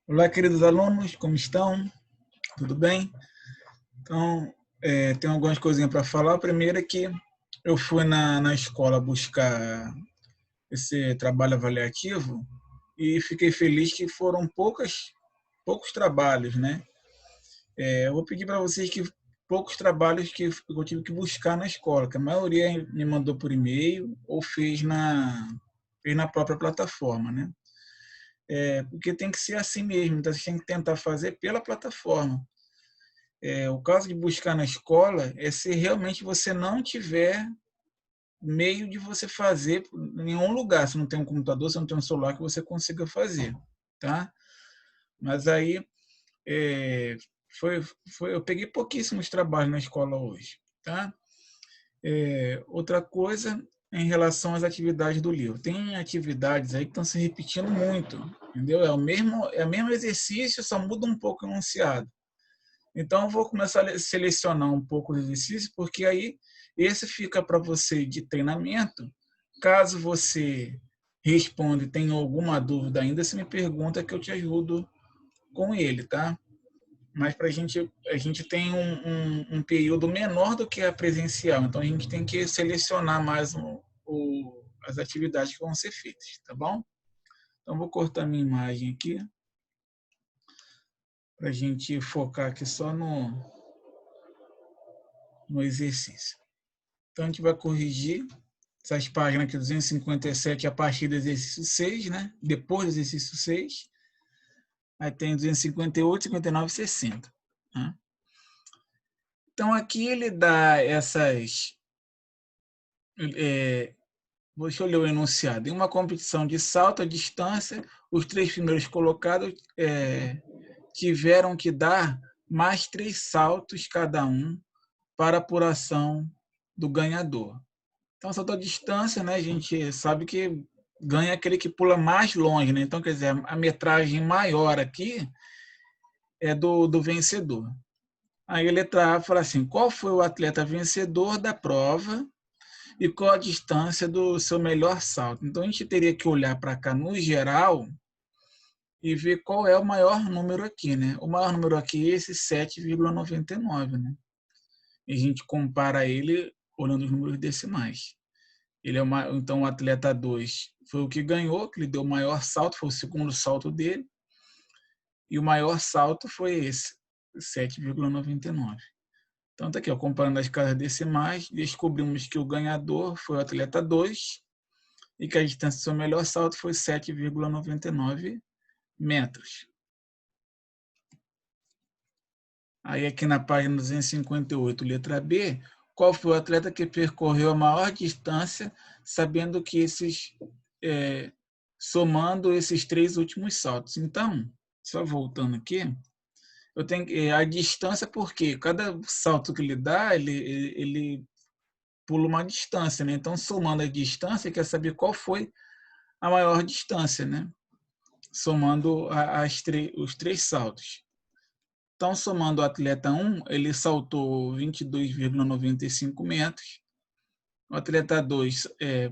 Olá, queridos alunos, como estão? Tudo bem? Então, tenho algumas coisinhas para falar. A primeira é que eu fui na escola buscar esse trabalho avaliativo e fiquei feliz que foram poucos trabalhos, né? Eu vou pedir para vocês que poucos trabalhos que eu tive que buscar na escola, que a maioria me mandou por e-mail ou fez na própria plataforma, né? Porque tem que ser assim mesmo, então você tem que tentar fazer pela plataforma. O caso de buscar na escola é se realmente você não tiver meio de você fazer em nenhum lugar. Se não tem um computador, se não tem um celular que você consiga fazer, tá? Mas aí é, foi, eu peguei pouquíssimos trabalhos na escola hoje, tá? Outra coisa em relação às atividades do livro. Tem atividades aí que estão se repetindo muito, entendeu? É o mesmo exercício, só muda um pouco o enunciado. Então, eu vou começar a selecionar um pouco os exercícios, porque aí esse fica para você de treinamento. Caso você responda e tenha alguma dúvida ainda, você me pergunta que eu te ajudo com ele, tá? Mas a gente tem um período menor do que a presencial, então a gente tem que selecionar mais as atividades que vão ser feitas, tá bom? Então, vou cortar minha imagem aqui para a gente focar aqui só no exercício. Então, a gente vai corrigir essas páginas aqui, 257 a partir do exercício 6, né? Depois do exercício 6. Aí tem 258, 59 e 60. Né? Então, aqui ele dá essas... deixa eu ler o enunciado. Em uma competição de salto à distância, os 3 primeiros colocados tiveram que dar mais 3 saltos cada um para a apuração do ganhador. Então, salto à distância, né, a gente sabe que ganha aquele que pula mais longe, né? Então, quer dizer, a metragem maior aqui é do vencedor. Aí a letra A fala assim: qual foi o atleta vencedor da prova e qual a distância do seu melhor salto? Então, a gente teria que olhar para cá no geral e ver qual é o maior número aqui, né? O maior número aqui é esse 7,99, né? E a gente compara ele olhando os números decimais. Então, o atleta 2 foi o que ganhou, que ele deu o maior salto, foi o segundo salto dele, e o maior salto foi esse, 7,99. Então, tá aqui, ó, comparando as casas decimais, descobrimos que o ganhador foi o atleta 2 e que a distância do seu melhor salto foi 7,99 metros. Aí, aqui na página 258, letra B, qual foi o atleta que percorreu a maior distância, sabendo que somando esses 3 últimos saltos. Então, só voltando aqui, eu tenho a distância, porque cada salto que ele dá, ele pula uma distância, né? Então, somando a distância, quer saber qual foi a maior distância, né? Somando os 3 saltos. Então, somando o atleta 1, ele saltou 22,95 metros. O atleta 2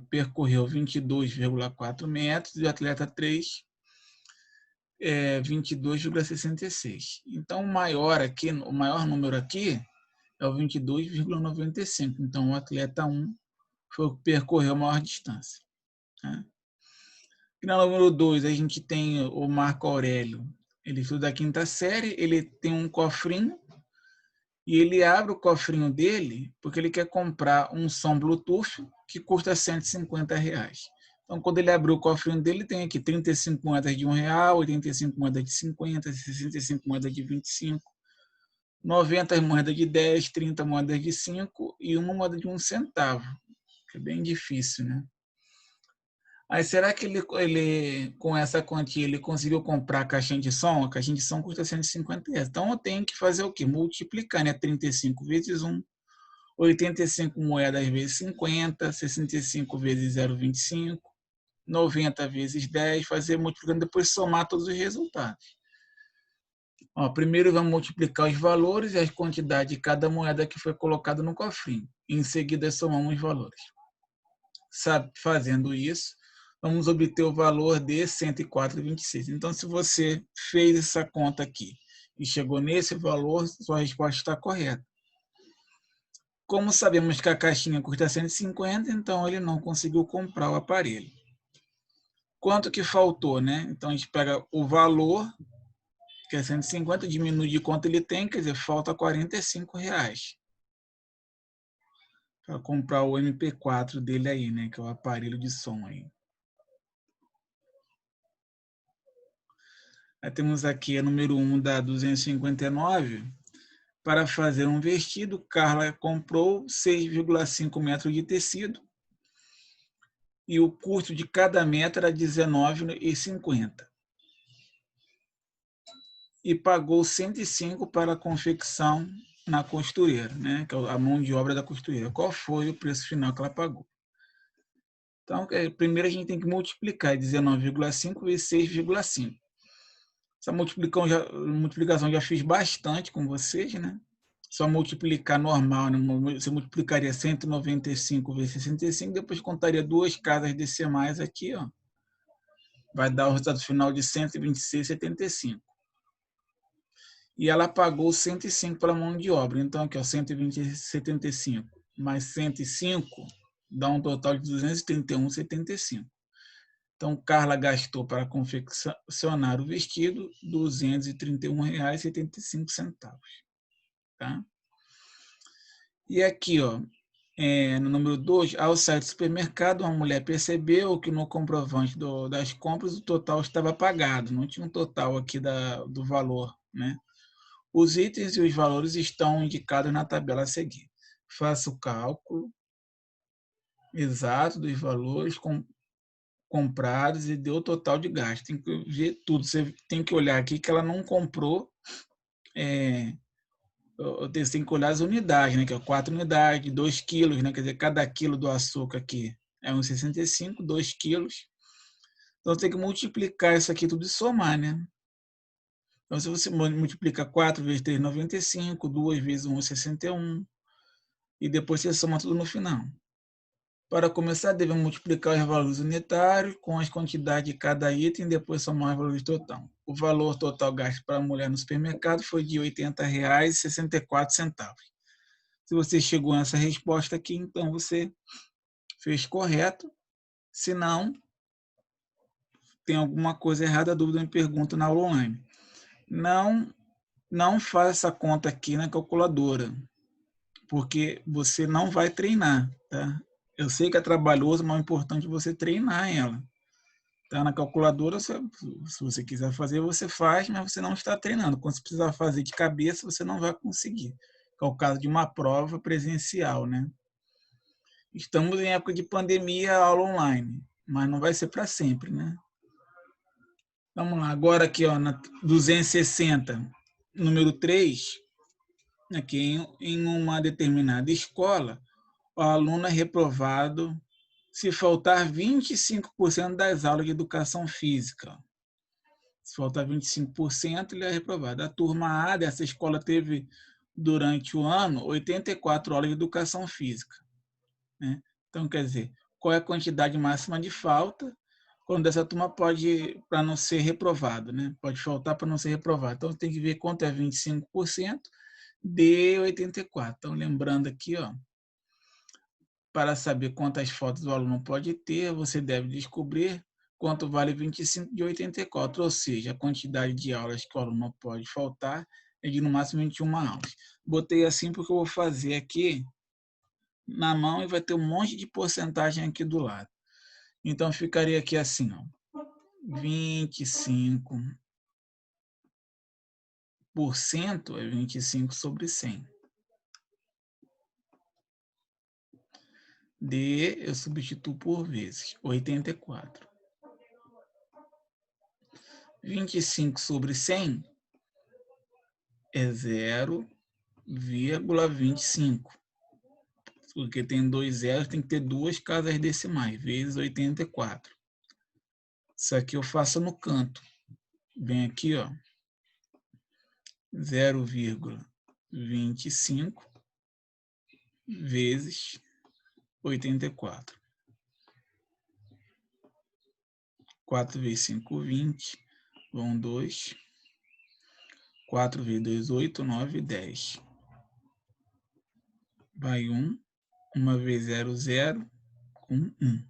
percorreu 22,4 metros e o atleta 3 22,66. Então, o maior número aqui é o 22,95. Então, o atleta 1 foi o que percorreu a maior distância. Né? E na número 2, a gente tem o Marco Aurélio. Ele estuda a 5ª série, ele tem um cofrinho e ele abre o cofrinho dele porque ele quer comprar um som Bluetooth que custa R$ 150. Então, quando ele abriu o cofrinho dele, tem aqui 35 moedas de R$1, 85 moedas de 50, 65 moedas de 25, 90 moedas de 10, 30 moedas de 5 e uma moeda de 1 centavo, que é bem difícil, né? Aí, será que com essa quantia, ele conseguiu comprar a caixinha de som? A caixinha de som custa R$ 150. Então, eu tenho que fazer o quê? Multiplicar, né? 35 vezes 1, 85 moedas vezes 50, 65 vezes 0,25, 90 vezes 10, fazer multiplicando, depois somar todos os resultados. Ó, primeiro vamos multiplicar os valores e a quantidade de cada moeda que foi colocada no cofrinho. Em seguida, somamos os valores. Fazendo isso, vamos obter o valor de 104,26. Então, se você fez essa conta aqui e chegou nesse valor, sua resposta está correta. Como sabemos que a caixinha custa 150, então ele não conseguiu comprar o aparelho. Quanto que faltou, né? Então, a gente pega o valor, que é 150, diminui de quanto ele tem, quer dizer, falta R$45 para comprar o MP4 dele aí, né? Que é o aparelho de som aí. Aí temos aqui a número 1 da 259. Para fazer um vestido, Carla comprou 6,5 metros de tecido e o custo de cada metro era R$19,50. E pagou 105 para a confecção na costureira, né? Que é a mão de obra da costureira. Qual foi o preço final que ela pagou? Então, primeiro a gente tem que multiplicar 19,5 vezes 6,5. Essa multiplicação já fiz bastante com vocês, né? Só multiplicar normal, né? Você multiplicaria 195 vezes 65, depois contaria duas casas decimais aqui, ó. Vai dar o resultado final de 126,75. E ela pagou 105 para a mão de obra. Então, aqui, ó, 120,75 mais 105 dá um total de 231,75. Então, Carla gastou para confeccionar o vestido R$231,75. Tá? E aqui, ó, no número 2, ao sair do supermercado, uma mulher percebeu que no comprovante das compras o total estava pagado, não tinha um total aqui do valor, né? Os itens e os valores estão indicados na tabela a seguir. Faça o cálculo exato dos valores comprados e dê o total de gasto. Tem que ver tudo. Você tem que olhar aqui que ela não comprou. Você tem que olhar as unidades, né? Que é 4 unidades, 2 quilos, né? Quer dizer, cada quilo do açúcar aqui é 1,65, 2 quilos. Então, você tem que multiplicar isso aqui tudo e somar, né? Então, se você multiplica 4 vezes 3,95, 2 vezes 1,61, e depois você soma tudo no final. Para começar, devemos multiplicar os valores unitários com as quantidades de cada item e depois somar os valores total. O valor total gasto para a mulher no supermercado foi de R$ 80,64. Se você chegou nessa resposta aqui, então você fez correto. Se não, tem alguma coisa errada, dúvida, me pergunta na aula online. Não faça essa conta aqui na calculadora, porque você não vai treinar, tá? Eu sei que é trabalhoso, mas é importante você treinar ela. Tá? Na calculadora, se você quiser fazer, você faz, mas você não está treinando. Quando você precisar fazer de cabeça, você não vai conseguir. É o caso de uma prova presencial, né? Estamos em época de pandemia, aula online, mas não vai ser para sempre, né? Vamos lá, agora aqui, ó, na 260, número 3, aqui em uma determinada escola, o aluno é reprovado se faltar 25% das aulas de educação física. Se faltar 25%, ele é reprovado. A turma A dessa escola teve, durante o ano, 84 aulas de educação física, né? Então, quer dizer, qual é a quantidade máxima de falta quando essa turma pode, para não ser reprovado, né? Pode faltar para não ser reprovado. Então, tem que ver quanto é 25% de 84. Então, lembrando aqui, ó, para saber quantas fotos o aluno pode ter, você deve descobrir quanto vale 25 de 84, ou seja, a quantidade de aulas que o aluno pode faltar é de no máximo 21 aulas. Botei assim porque eu vou fazer aqui na mão e vai ter um monte de porcentagem aqui do lado. Então, ficaria aqui assim, ó, 25% é 25 sobre 100. D eu substituo por vezes, 84. 25 sobre 100 é 0,25. Porque tem 2 zeros, tem que ter duas casas decimais, vezes 84. Isso aqui eu faço no canto. Vem aqui, ó, 0,25 vezes 84. 4 vezes 5, 20. Vão 2. 4 vezes 2, 8, 9, 10. Vai 1. 1 vezes 0, 0. Com 1.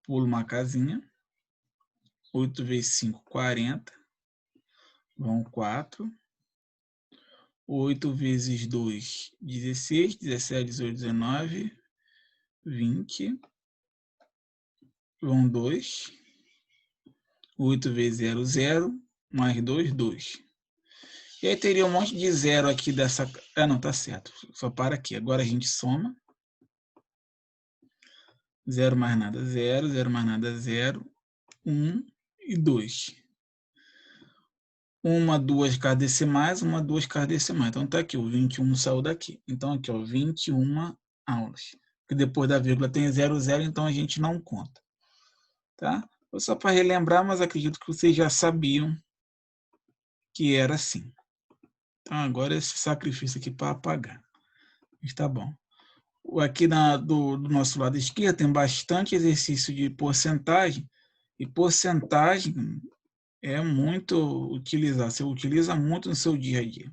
Pulo uma casinha. 8 vezes 5, 40. Vão 4. 8 vezes 2, 16. 17, 18, 19, 20. Vão 2. 8 vezes 0, 0. Mais 2, 2. E aí teria um monte de zero aqui dessa... Ah, não, tá certo. Só para aqui. Agora a gente soma. 0 mais nada, 0. 0 mais nada, 0. 1 e 2. Uma, duas casas decimais, uma, duas casas decimais. Então tá aqui, o 21 saiu daqui. Então aqui, ó, 21 aulas. Porque depois da vírgula tem 0, 0, então a gente não conta. Tá? Só para relembrar, mas acredito que vocês já sabiam que era assim. Então agora esse sacrifício aqui para apagar. Está bom. Aqui do nosso lado esquerdo tem bastante exercício de porcentagem. E porcentagem é muito utilizar. Você utiliza muito no seu dia a dia.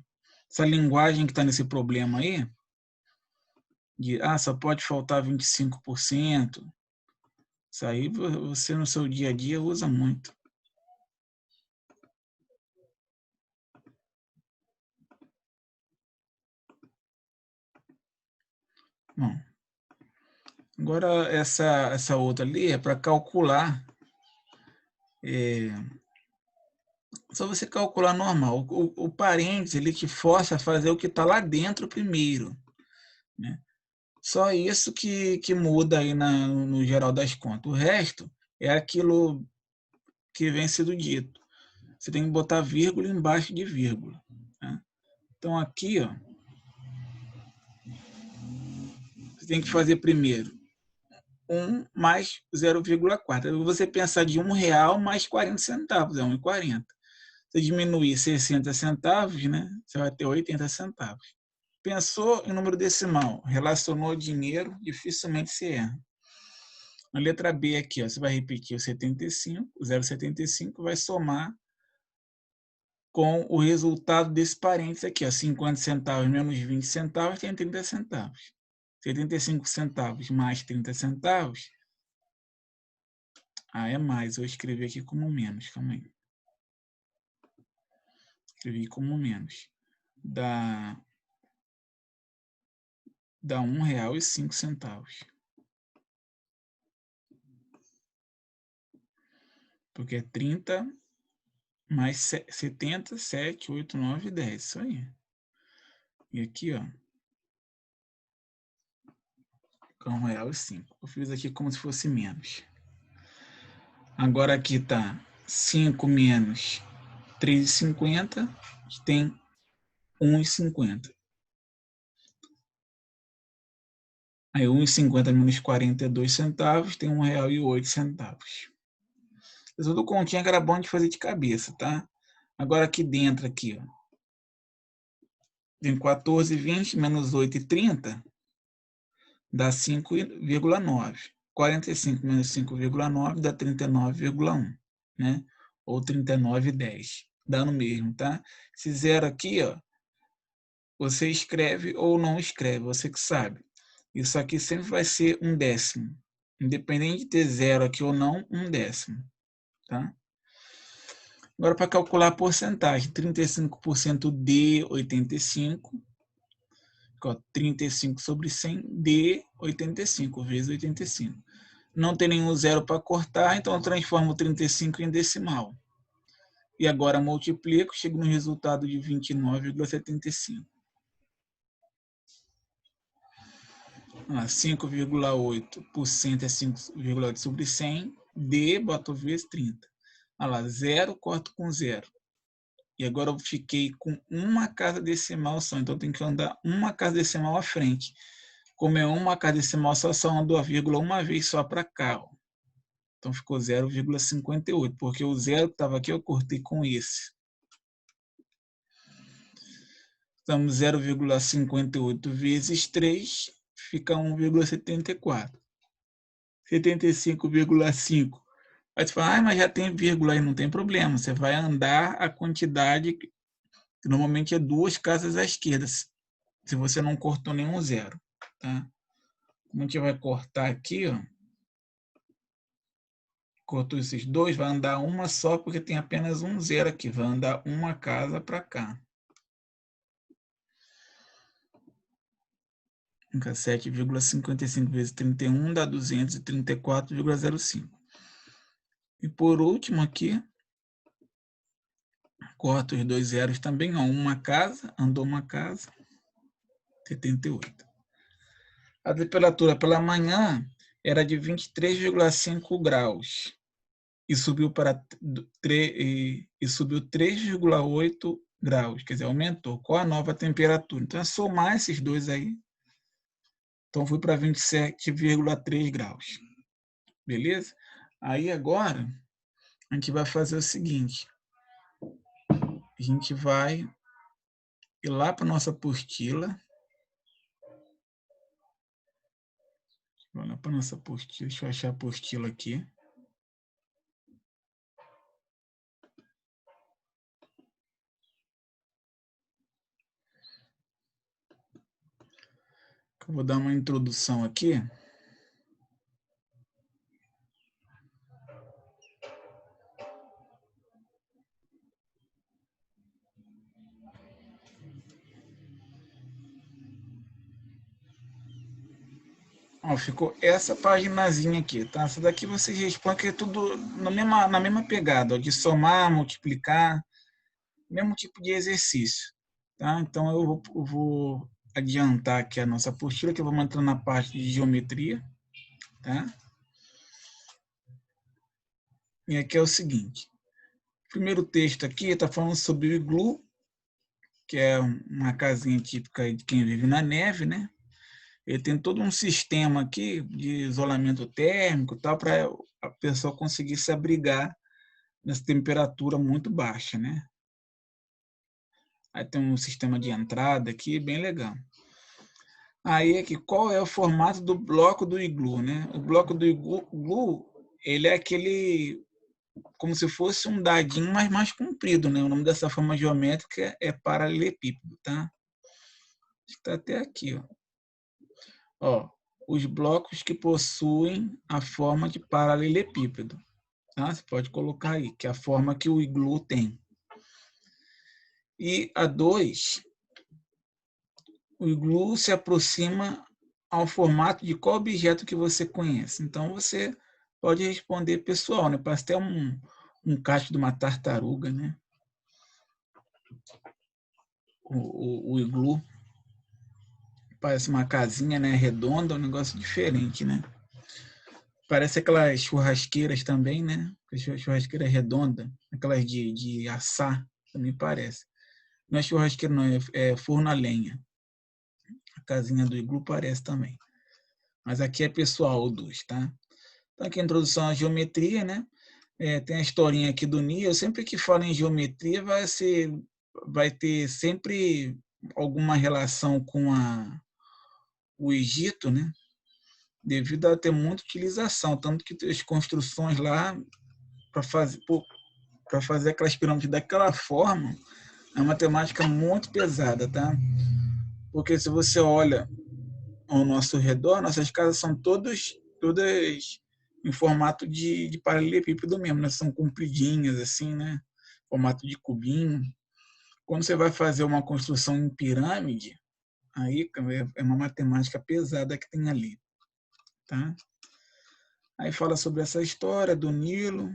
Essa linguagem que está nesse problema aí, de só pode faltar 25%. Isso aí você no seu dia a dia usa muito. Bom, agora essa outra ali é para calcular. Só você calcular normal. O parênteses ele te força a fazer o que está lá dentro primeiro, né? Só isso que muda aí no geral das contas. O resto é aquilo que vem sendo dito. Você tem que botar vírgula embaixo de vírgula, né? Então aqui, ó, você tem que fazer primeiro 1 mais 0,4. Você pensar de R$1 mais 40 centavos, é 1,40. Se diminuir 60 centavos, né, você vai ter 80 centavos. Pensou em número decimal, relacionou dinheiro, dificilmente se erra. Na letra B aqui, ó, você vai repetir o 75, o 0,75 vai somar com o resultado desse parênteses aqui, ó, 50 centavos menos 20 centavos tem 30 centavos. 75 centavos mais 30 centavos, é mais. Eu escrevi aqui como menos, calma aí. Escrevi como menos. Dá R$1,05. Porque é 30 mais 70, 7, 8, 9, 10. Isso aí. E aqui, ó, R$1,05. Eu fiz aqui como se fosse menos. Agora aqui tá 5 menos 3,50, tem 1,50. Aí 1,50 menos 42 centavos tem R$1,08. Isso tudo continha que era bom de fazer de cabeça, tá? Agora aqui dentro, aqui, ó, tem 14,20 menos 8,30 dá 5,9. 45 menos 5,9 dá 39,1, né? Ou 39,10. Dá no mesmo, tá? Esse zero aqui, ó, você escreve ou não escreve, você que sabe. Isso aqui sempre vai ser um décimo. Independente de ter zero aqui ou não, um décimo. Tá? Agora, para calcular a porcentagem, 35% de 85, 35 sobre 100 de 85, vezes 85. Não tem nenhum zero para cortar, então eu transformo 35 em decimal. E agora multiplico, chego no resultado de 29,75. 5,8% é 5,8 sobre 100, D, boto vezes 30. Olha lá, 0, corto com 0. E agora eu fiquei com uma casa decimal só, então eu tenho que andar uma casa decimal à frente. Como é uma casa decimal só ando a vírgula uma vez só para cá. Ó. Então ficou 0,58, porque o zero que estava aqui eu cortei com esse. Então 0,58 vezes 3 fica 1,74. 75,5 Aí você fala, mas já tem vírgula aí, não tem problema. Você vai andar a quantidade, que normalmente é 2 casas à esquerda, se você não cortou nenhum zero. Tá? Como a gente vai cortar aqui, ó, cortou esses 2, vai andar uma só, porque tem apenas um zero aqui. Vai andar uma casa para cá. 7,55 vezes 31 dá 234,05. E por último aqui, corta os 2 zeros também, ó, uma casa, andou uma casa, 78. A temperatura pela manhã era de 23,5 graus e subiu para subiu 3,8 graus, quer dizer, aumentou. Qual a nova temperatura? Então é somar esses dois aí. Então fui para 27,3 graus. Beleza? Aí agora a gente vai fazer o seguinte. A gente vai ir lá para nossa apostila. Vou lá para nossa apostila. Deixa eu achar a apostila aqui. Eu vou dar uma introdução aqui. Ó, ficou essa paginazinha aqui, tá? Essa daqui vocês respondem que é tudo na mesma pegada, ó, de somar, multiplicar, mesmo tipo de exercício, tá? Então eu vou adiantar aqui a nossa apostila, que eu vou entrar na parte de geometria, tá? E aqui é o seguinte. O primeiro texto aqui está falando sobre o iglu, que é uma casinha típica de quem vive na neve, né? Ele tem todo um sistema aqui de isolamento térmico, tal, para a pessoa conseguir se abrigar nessa temperatura muito baixa, né? Aí tem um sistema de entrada aqui bem legal. Aí aqui, qual é o formato do bloco do iglu, né? O bloco do iglu, ele é aquele como se fosse um dadinho, mas mais comprido, né? O nome dessa forma geométrica é paralelepípedo, tá? Está até aqui, ó. Ó, os blocos que possuem a forma de paralelepípedo. Tá? Você pode colocar aí, que é a forma que o iglu tem. E a 2, o iglu se aproxima ao formato de qual objeto que você conhece. Então, você pode responder pessoal, né? Parece até um casco de uma tartaruga, né? O iglu parece uma casinha, né? Redonda, um negócio diferente, né? Parece aquelas churrasqueiras também, né? Churrasqueira redonda, aquelas de assar, também parece. Não é churrasqueira, não, é forno a lenha. A casinha do iglu parece também. Mas aqui é pessoal dos, tá? Então aqui a introdução à geometria, né? Tem a historinha aqui do Neo. Sempre que fala em geometria, vai ter sempre alguma relação com o Egito, né? Devido a ter muita utilização, tanto que as construções lá para fazer aquelas pirâmides daquela forma é uma temática muito pesada, tá? Porque se você olha ao nosso redor, nossas casas são todas em formato de paralelepípedo mesmo, né? São compridinhas assim, né? Formato de cubinho. Quando você vai fazer uma construção em pirâmide, aí é uma matemática pesada que tem ali, tá? Aí fala sobre essa história do Nilo,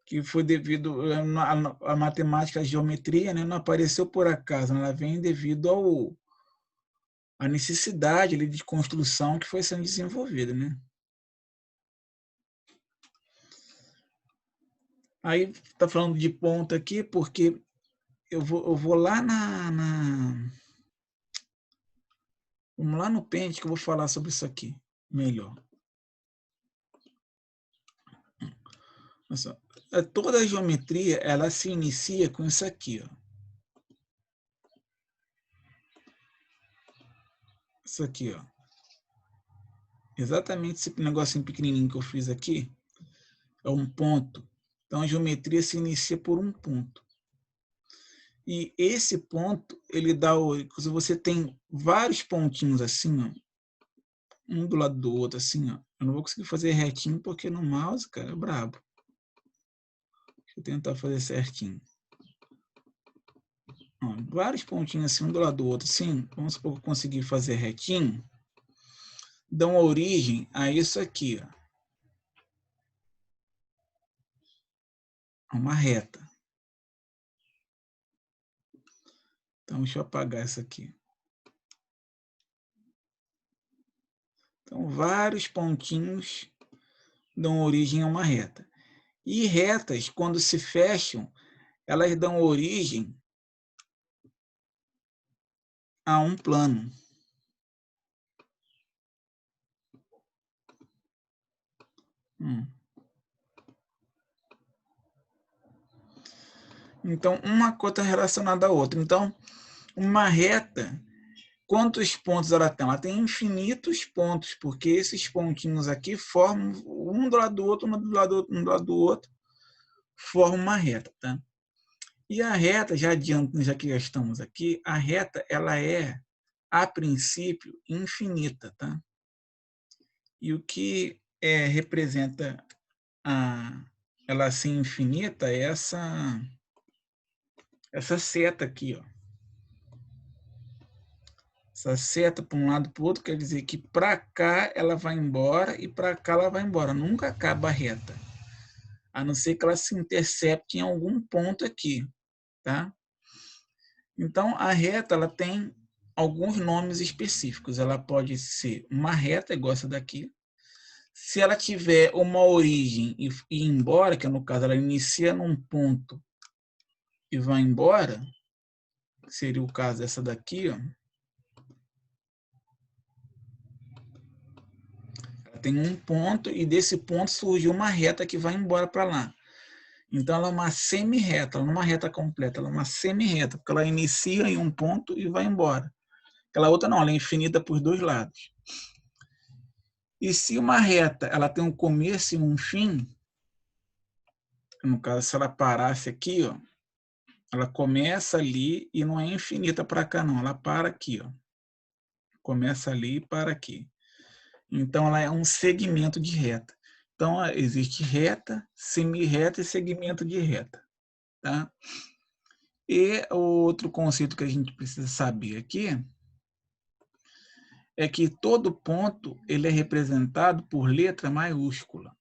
que foi devido a matemática, a geometria, né, não apareceu por acaso, ela vem devido à necessidade ali, de construção que foi sendo desenvolvida, né? Aí está falando de ponta aqui porque eu vou lá vamos lá no Paint que eu vou falar sobre isso aqui melhor. Toda a geometria ela se inicia com isso aqui, ó. Isso aqui, ó. Exatamente esse negocinho pequenininho que eu fiz aqui. é um ponto. Então, a geometria se inicia por um ponto. E esse ponto, ele dá se você tem vários pontinhos assim, ó, um do lado do outro, assim, ó. Eu não vou conseguir fazer retinho porque no mouse, cara, é brabo. Deixa eu tentar fazer certinho. Ó, vários pontinhos assim, um do lado do outro, assim. Vamos supor que eu conseguir fazer retinho. Dão origem a isso aqui, ó. Uma reta. Então, deixa eu apagar essa aqui. Então, vários pontinhos dão origem a uma reta. E retas, quando se fecham, elas dão origem a um plano. Então, uma coisa está relacionada à outra. Então, uma reta, quantos pontos ela tem? Ela tem infinitos pontos, porque esses pontinhos aqui formam um do lado do outro, um do lado do outro, um do lado do outro, formam uma reta, tá? E a reta, já adiantando, já que já estamos aqui, a reta, ela é, a princípio, infinita, tá? E o que representa ela ser infinita é essa seta aqui, ó. Essa seta para um lado para o outro quer dizer que para cá ela vai embora e para cá ela vai embora. Nunca acaba a reta. A não ser que ela se intercepte em algum ponto aqui, tá? Então, a reta ela tem alguns nomes específicos. Ela pode ser uma reta, igual essa daqui. Se ela tiver uma origem e ir embora, que no caso ela inicia num ponto e vai embora, seria o caso dessa daqui, ó. Ela tem um ponto e desse ponto surgiu uma reta que vai embora para lá. Então, ela é uma semi-reta, ela não é uma reta completa, ela é uma semi-reta, porque ela inicia em um ponto e vai embora. Aquela outra não, ela é infinita por dois lados. E se uma reta ela tem um começo e um fim, no caso, se ela parasse aqui, ó, ela começa ali e não é infinita para cá, não. Ela para aqui, ó. Começa ali e para aqui. Então, ela é um segmento de reta. Então, existe reta, semi-reta e segmento de reta. Tá? E o outro conceito que a gente precisa saber aqui é que todo ponto ele é representado por letra maiúscula.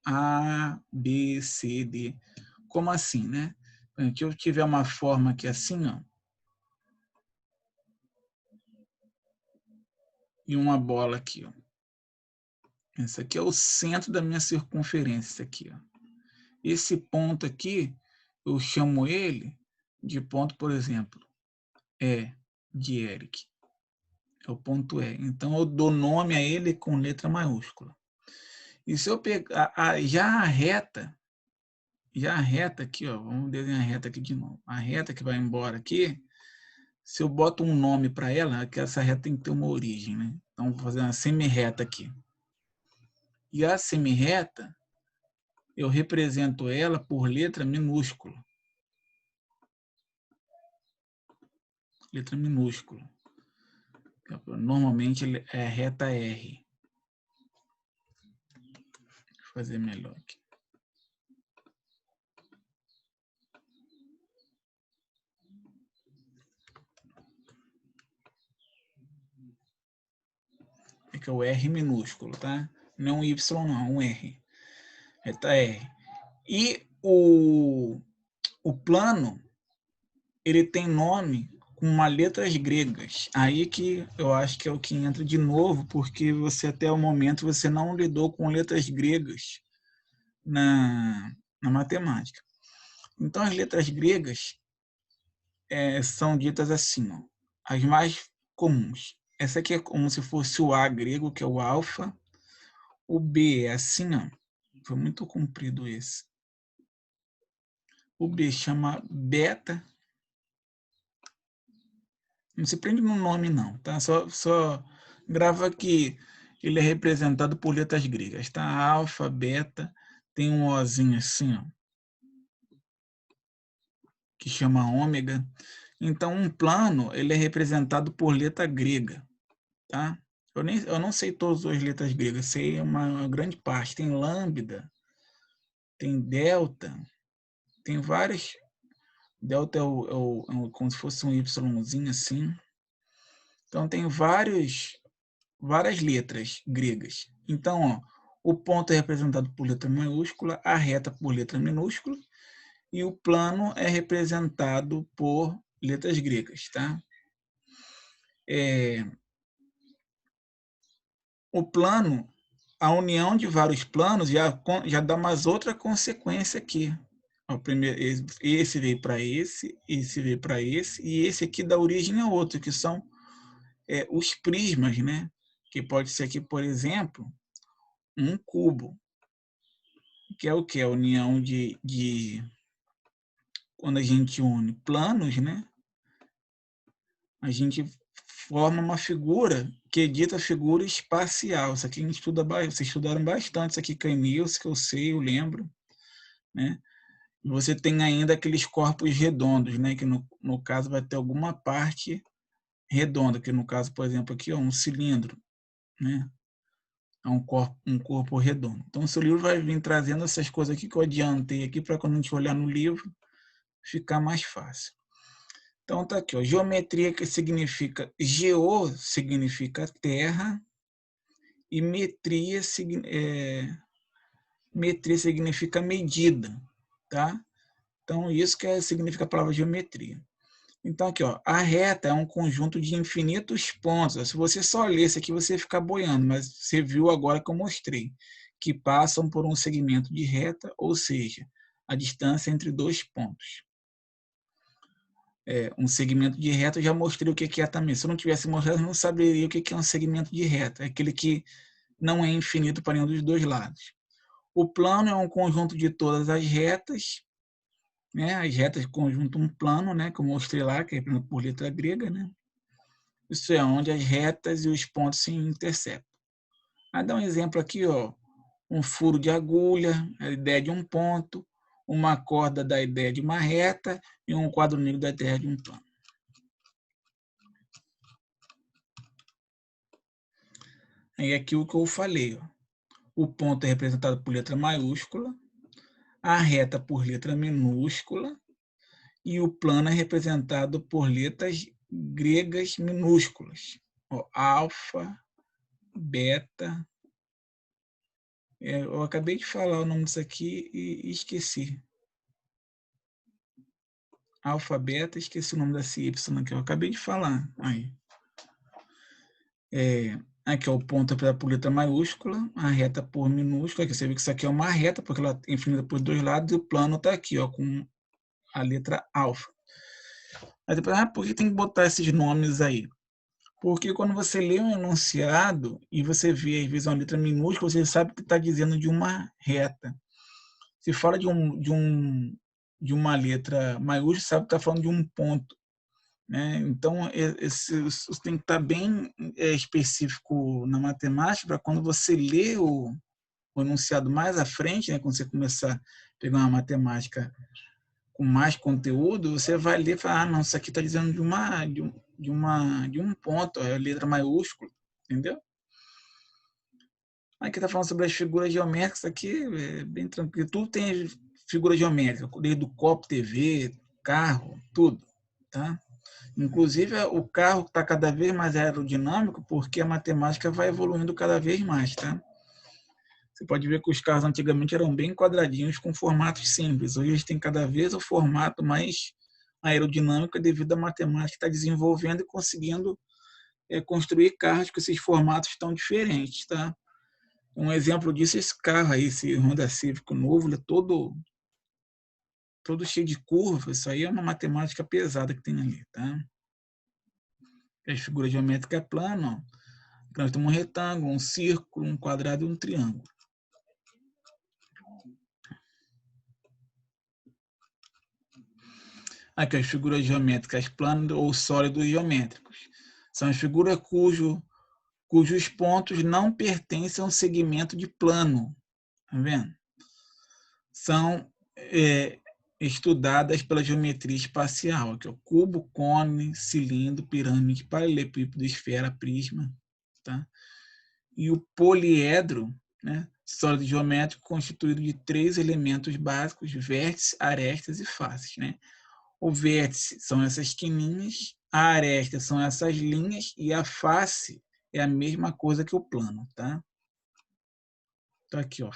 A, B, C, D. Como assim, né? Se eu tiver uma forma aqui assim, ó, e uma bola aqui, ó. Esse aqui é o centro da minha circunferência, aqui, ó. Esse ponto aqui, eu chamo ele de ponto, por exemplo, de Eric. É o ponto E. Então, eu dou nome a ele com letra maiúscula. E se eu pegar já a reta aqui, ó, vamos desenhar a reta aqui de novo. A reta que vai embora aqui, se eu boto um nome para ela, que essa reta tem que ter uma origem, né? Então, vou fazer uma semi-reta aqui. E a semi-reta, eu represento ela por letra minúscula. Letra minúscula. Normalmente é reta R. Deixa eu fazer melhor aqui. É que é o R minúsculo, tá? Não é um Y, não, é um R. Reta R. E o plano, ele tem nome com uma letras gregas. Aí que eu acho que é o que entra de novo, porque você até o momento você não lidou com letras gregas na matemática. Então, as letras gregas são ditas assim, ó, as mais comuns. Essa aqui é como se fosse o A grego, que é o alfa. O B é assim, ó. Foi muito comprido esse. O B chama beta. Não se prende no nome, não, tá? Só grava que ele é representado por letras gregas, tá? Alfa, beta, tem um Ozinho assim, ó, que chama ômega. Então, um plano, ele é representado por letra grega, tá? Eu não sei todas as letras gregas, sei uma grande parte. Tem lambda, tem delta, tem várias. Delta como se fosse um Yzinho assim. Então, tem várias letras gregas. Então, ó, o ponto é representado por letra maiúscula, a reta por letra minúscula, e o plano é representado por letras gregas, tá? O plano, a união de vários planos já dá mais outra consequência aqui. O primeiro, esse veio para esse veio para esse, e esse aqui dá origem a outro, que são os prismas, né? Que pode ser aqui, por exemplo, um cubo, que é o que? A união quando a gente une planos, né? A gente forma uma figura que é dita figura espacial. Isso aqui a gente vocês estudaram bastante isso aqui, Cainils, que eu sei, eu lembro, né? Você tem ainda aqueles corpos redondos, né? Que no caso vai ter alguma parte redonda, que no caso, por exemplo, aqui, ó, um cilindro, né? É um corpo redondo. Então, o seu livro vai vir trazendo essas coisas aqui que eu adiantei aqui para quando a gente olhar no livro ficar mais fácil. Então, tá aqui, ó, geometria, que significa geo, significa terra, e metria significa medida, tá? Então, isso que significa a palavra geometria. Então, aqui, ó, a reta é um conjunto de infinitos pontos. Se você só ler isso aqui, você fica boiando, mas você viu agora que eu mostrei, que passam por um segmento de reta, ou seja, a distância entre dois pontos. Um segmento de reta, eu já mostrei o que é também. Se eu não tivesse mostrado, eu não saberia o que é um segmento de reta. É aquele que não é infinito para nenhum dos dois lados. O plano é um conjunto de todas as retas, né? As retas conjunto um plano, né? Que eu mostrei lá, que é por letra grega, né? Isso é onde as retas e os pontos se interceptam. Vou dar um exemplo aqui, ó. Um furo de agulha, a ideia de um ponto, uma corda da ideia de uma reta e um quadro negro da ideia de um plano. Aí aqui o que eu falei, ó. O ponto é representado por letra maiúscula, a reta por letra minúscula e o plano é representado por letras gregas minúsculas. Ó, alfa, beta. Eu acabei de falar o nome disso aqui e esqueci. Alfa, beta, esqueci o nome desse Y que eu acabei de falar. Aí. Aqui é o ponto por letra maiúscula, a reta por minúscula. Aqui você vê que isso aqui é uma reta, porque ela é infinita por dois lados, e o plano está aqui, ó, com a letra alfa. Aí depois, por que tem que botar esses nomes aí? Porque quando você lê um enunciado e você vê, às vezes, uma letra minúscula, você sabe que está dizendo de uma reta. Se fala de uma letra maiúscula, sabe que está falando de um ponto. Né? Então, isso tem que estar bem específico na matemática, para quando você lê o enunciado mais à frente, né? Quando você começar a pegar uma matemática com mais conteúdo, você vai ler e falar, não, isso aqui está dizendo de um ponto, é letra maiúscula, entendeu? Aqui está falando sobre as figuras geométricas, aqui é bem tranquilo, tudo tem figura geométrica, desde o copo, TV, carro, tudo, tá? Inclusive, o carro está cada vez mais aerodinâmico porque a matemática vai evoluindo cada vez mais, tá? Você pode ver que os carros antigamente eram bem quadradinhos com formatos simples. Hoje eles têm cada vez o formato mais aerodinâmico devido à matemática que está desenvolvendo e conseguindo construir carros com esses formatos tão diferentes, tá? Um exemplo disso é esse carro aí, esse Honda Civic novo, ele é todo cheio de curvas. Isso aí é uma matemática pesada que tem ali, tá? As figuras geométricas plano, nós temos um retângulo, um círculo, um quadrado e um triângulo. Aqui as figuras geométricas planas ou sólidos geométricos. São as figuras cujo cujos pontos não pertencem a um segmento de plano. Tá vendo? São estudadas pela geometria espacial. Aqui, ó, cubo, cone, cilindro, pirâmide, paralelepípedo, esfera, prisma. Tá? E o poliedro, né, sólido geométrico constituído de 3 elementos básicos: vértices, arestas e faces. Né? O vértice são essas quininhas, a aresta são essas linhas e a face é a mesma coisa que o plano. Tá? Então, aqui, ó,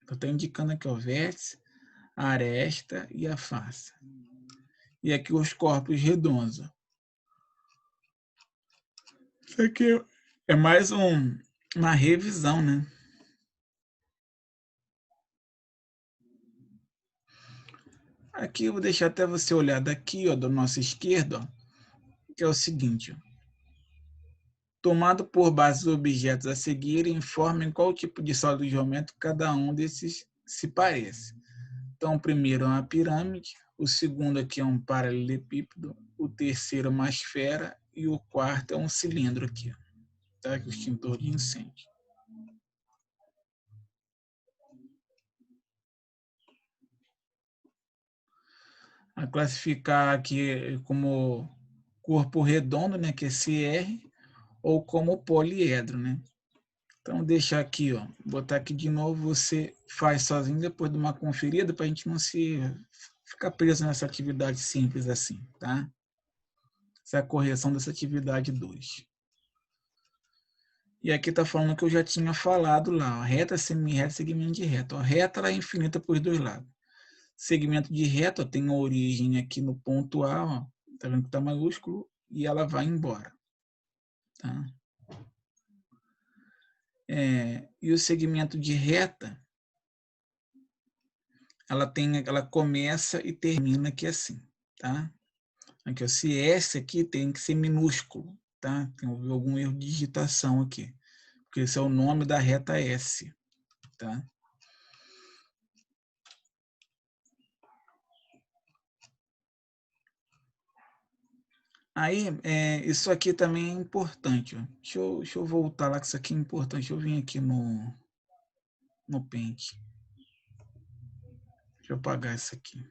eu estou indicando aqui o vértice, a aresta e a face. E aqui os corpos redondos. Isso aqui é mais uma revisão, né? Aqui eu vou deixar até você olhar daqui, ó, do nosso esquerdo, ó, que é o seguinte. Ó. Tomado por base os objetos a seguir, informem qual tipo de sólido geométrico cada um desses se parece. Então, o primeiro é uma pirâmide, o segundo aqui é um paralelepípedo, o terceiro é uma esfera e o quarto é um cilindro aqui, tá? Que é o extintor de incêndio. A classificar aqui como corpo redondo, né, que é CR, ou como poliedro, né? Então, deixar aqui, ó, botar aqui de novo, você faz sozinho depois de uma conferida para a gente não se ficar preso nessa atividade simples assim, tá? Essa é a correção dessa atividade 2. E aqui está falando que eu já tinha falado lá, ó, reta, semi-reta, segmento de reta. A reta ela é infinita por dois lados. Segmento de reta ó, tem a origem aqui no ponto A, ó, tá vendo que está maiúsculo, e ela vai embora. Tá? E o segmento de reta, ela começa e termina aqui assim, tá? Aqui, ó, se S aqui tem que ser minúsculo, tá? Tem algum erro de digitação aqui, porque esse é o nome da reta S, tá? Aí, isso aqui também é importante, ó. Deixa eu voltar lá, que isso aqui é importante. Eu vim aqui no Paint. Deixa eu apagar isso aqui.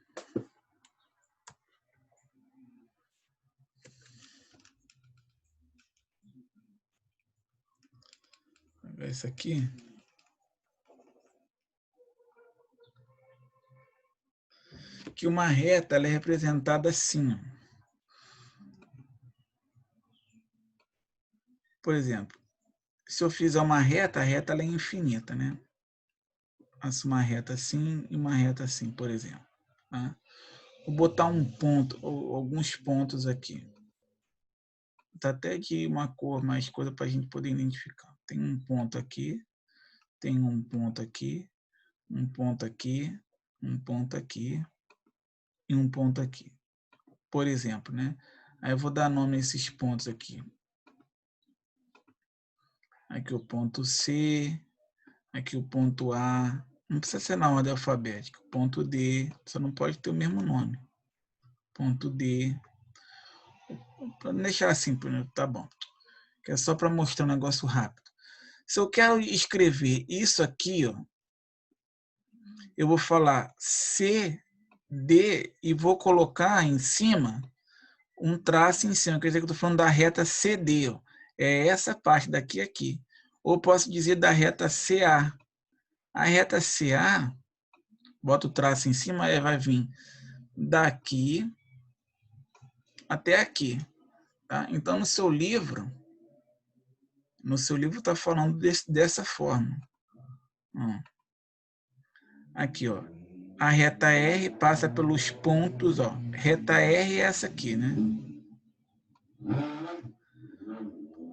Apagar isso aqui. Que uma reta ela é representada assim. Por exemplo, se eu fizer uma reta, a reta ela é infinita, né? Faço uma reta assim e uma reta assim, por exemplo. Tá? Vou botar um ponto, ou alguns pontos aqui. Tá até de uma cor, mais coisa para a gente poder identificar. Tem um ponto aqui, tem um ponto aqui, um ponto aqui, um ponto aqui e um ponto aqui. Por exemplo, né? Aí eu vou dar nome a esses pontos aqui. Aqui o ponto C, aqui o ponto A. Não precisa ser na ordem alfabética. Ponto D, só não pode ter o mesmo nome. Ponto D. Para deixar assim, tá bom. Que é só para mostrar um negócio rápido. Se eu quero escrever isso aqui, ó, eu vou falar C, D e vou colocar em cima um traço em cima. Quer dizer que eu estou falando da reta CD. Ó. É essa parte daqui aqui. Ou posso dizer da reta CA. A reta CA, bota o traço em cima, vai vir daqui até aqui. Tá? Então, no seu livro está falando dessa forma. Ó. Aqui, ó. A reta R passa pelos pontos, ó. Reta R é essa aqui, né?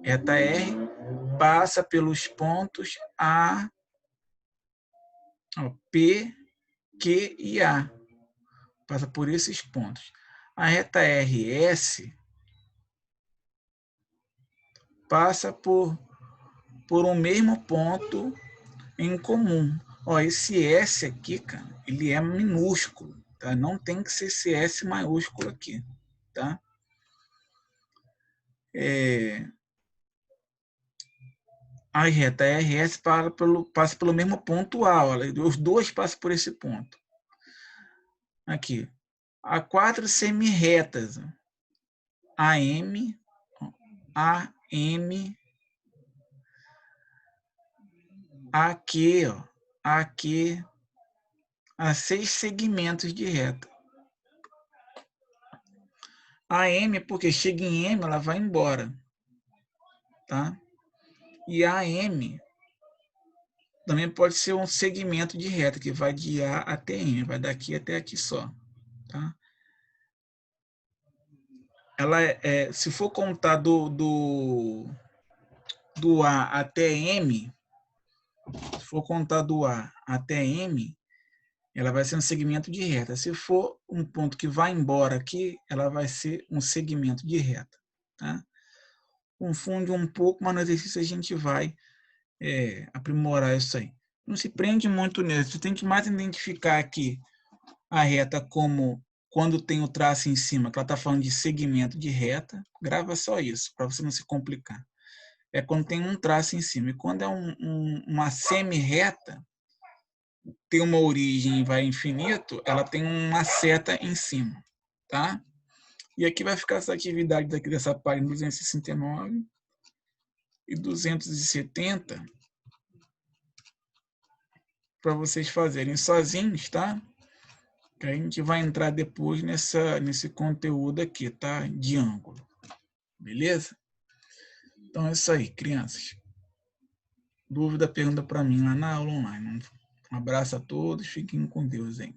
Reta R passa pelos pontos A, ó, P, Q e A. Passa por esses pontos. A reta RS passa por um mesmo ponto em comum. Ó, esse S aqui, cara, ele é minúsculo, tá? Não tem que ser esse S maiúsculo aqui, tá? A reta RS passa pelo mesmo ponto A. Olha, os dois passam por esse ponto. Aqui. Há 4 semi-retas. AM, AM, aqui, ó, aqui, há 6 segmentos de reta. A M, porque chega em M, ela vai embora, tá? E a M também pode ser um segmento de reta, que vai de A até M, vai daqui até aqui só, tá? Ela se for contar do A até M, se for contar do A até M, ela vai ser um segmento de reta. Se for um ponto que vai embora aqui, ela vai ser um segmento de reta, tá? Confunde um pouco, mas no exercício a gente vai aprimorar isso aí. Não se prende muito nisso. Você tem que mais identificar aqui a reta como quando tem o traço em cima, que ela está falando de segmento de reta. Grava só isso, para você não se complicar. É quando tem um traço em cima. E quando é uma semi-reta, tem uma origem e vai infinito, ela tem uma seta em cima, tá? E aqui vai ficar essa atividade daqui dessa página 269 e 270 para vocês fazerem sozinhos, tá? Que a gente vai entrar depois nesse conteúdo aqui, tá? De ângulo. Beleza? Então é isso aí, crianças. Dúvida, pergunta para mim lá na aula online. Um abraço a todos, fiquem com Deus aí.